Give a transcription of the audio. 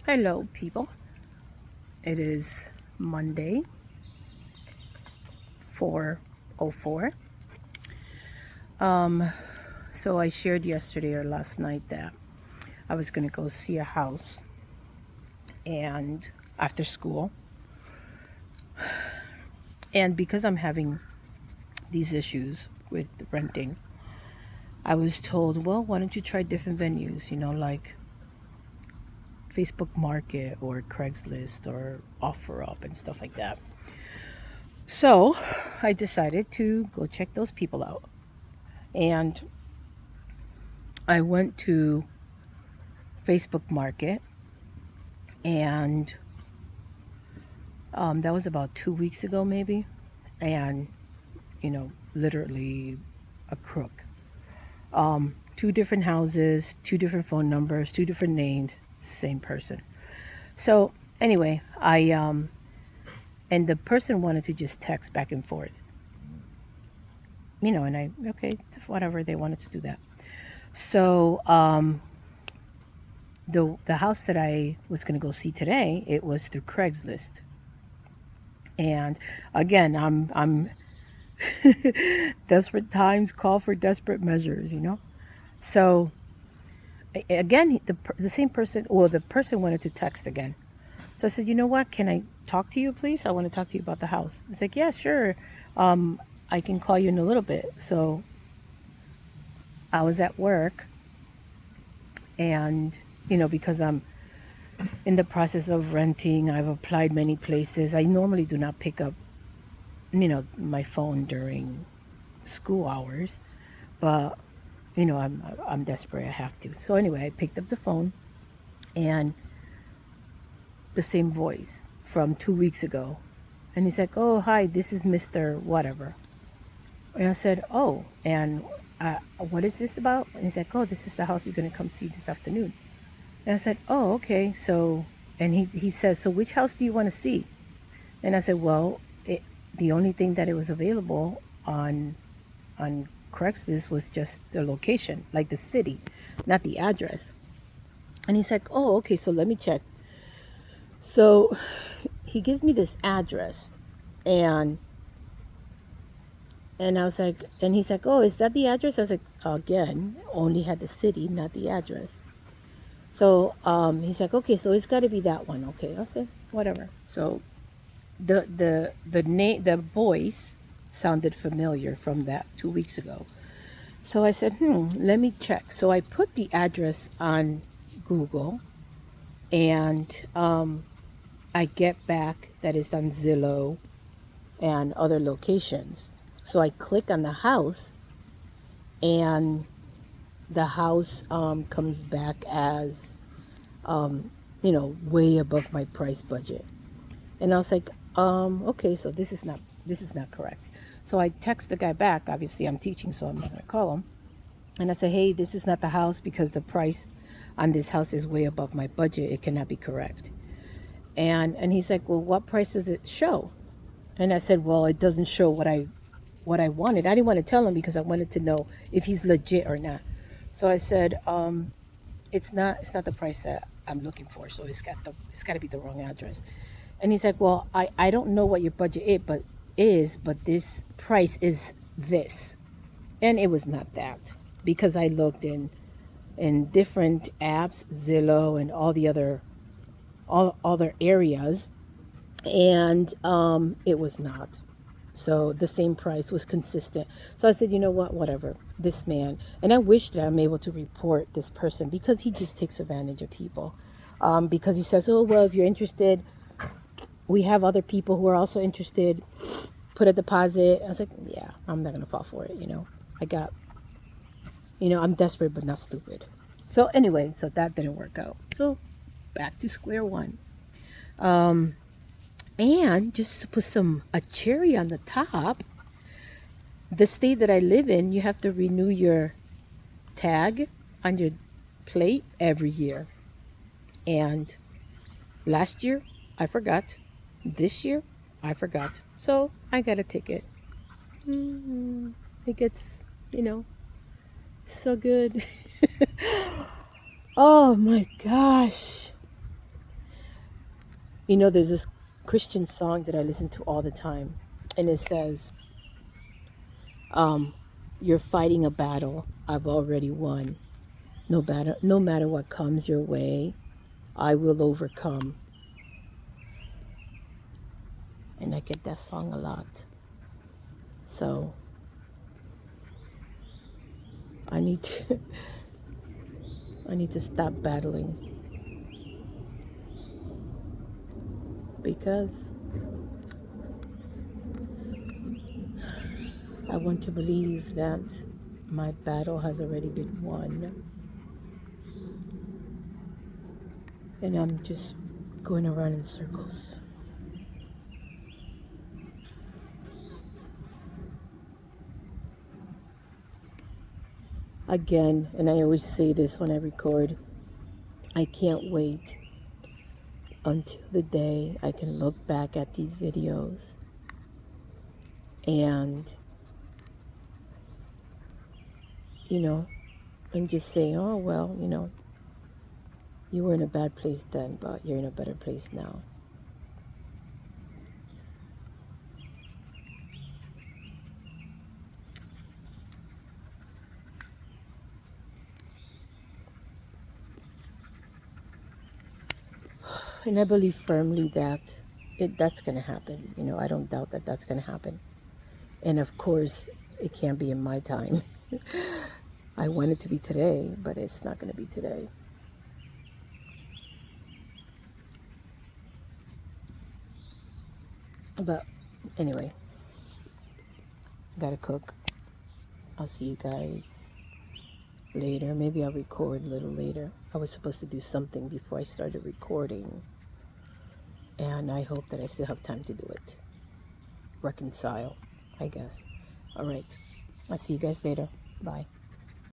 Hello, people. It is Monday, 4:04. So I shared yesterday or last night that I was going to go see a house and after school. And because I'm having these issues with renting, I was told, well, why don't you try different venues, like Facebook Market or Craigslist or OfferUp and stuff like that. So I decided to go check those people out. And I went to Facebook Market, and that was about 2 weeks ago, maybe. And, literally a crook. Two different houses, two different phone numbers, two different names, same person. So, anyway, and the person wanted to just text back and forth, okay, whatever, they wanted to do that. So, the house that I was going to go see today, it was through Craigslist. And again, I'm desperate times call for desperate measures. So again, the same person, or the person wanted to text again. So I said, you know what? Can I talk to you, please? I want to talk to you about the house. He's like, yeah, sure. I can call you in a little bit. So I was at work, and because I'm in the process of renting, I've applied many places. I normally do not pick up my phone during school hours, but I'm desperate, I have to. So anyway, I picked up the phone, and the same voice from 2 weeks ago, and he's like, oh, hi, this is Mr. Whatever. And I said, oh, and what is this about? And he's like, oh, this is the house you're going to come see this afternoon. And I said, oh, okay. So, and he says, so which house do you want to see? And I said, well, the only thing that it was available on Craigslist was just the location, like the city, not the address. And he's like, oh, okay, so let me check. So he gives me this address, and I was like, and he's like, oh, is that the address? I was like, again, only had the city, not the address. So he's like, okay, so it's got to be that one. Okay, I said, whatever. So the voice sounded familiar from that 2 weeks ago. So I said, let me check. So I put the address on Google, and I get back that it's on Zillow and other locations. So I click on the house, and the house comes back as, way above my price budget. And I was like, okay, so this is not correct. So I text the guy back. Obviously, I'm teaching, so I'm not going to call him. And I said, hey, this is not the house because the price on this house is way above my budget. It cannot be correct. And he's like, well, what price does it show? And I said, well, it doesn't show what I wanted. I didn't want to tell him because I wanted to know if he's legit or not. So I said, it's not the price that I'm looking for. So it's got to be the wrong address. And he's like, well, I don't know what your budget is, but this price is this. And it was not that, because I looked in different apps, Zillow and all the other areas, and it was not. So the same price was consistent. So I said, you know what, whatever, this man. And I wish that I'm able to report this person, because he just takes advantage of people. Because he says, oh, well, if you're interested, we have other people who are also interested. Put a deposit. I was like, yeah, I'm not going to fall for it. I'm desperate but not stupid. So anyway, so that didn't work out. So back to square one. And just to put a cherry on the top, the state that I live in, you have to renew your tag on your plate every year. And last year, I forgot. This year, I forgot. So I got a ticket. It gets, so good. Oh my gosh. You know, there's this Christian song that I listen to all the time, and it says, "You're fighting a battle I've already won. No matter what comes your way, I will overcome." And I get that song a lot. So I need to I need to stop battling, because I want to believe that my battle has already been won, and I'm just going around in circles. Again, and I always say this when I record, I can't wait until the day I can look back at these videos and, you know, and just say, oh, well, you were in a bad place then, but you're in a better place now. And I believe firmly that that's going to happen. I don't doubt that that's going to happen. And of course, it can't be in my time. I want it to be today, but it's not going to be today. But anyway, gotta cook. I'll see you guys later. Maybe I'll record a little later. I was supposed to do something before I started recording, and I hope that I still have time to do it. Reconcile, I guess. All right. I'll see you guys later. Bye.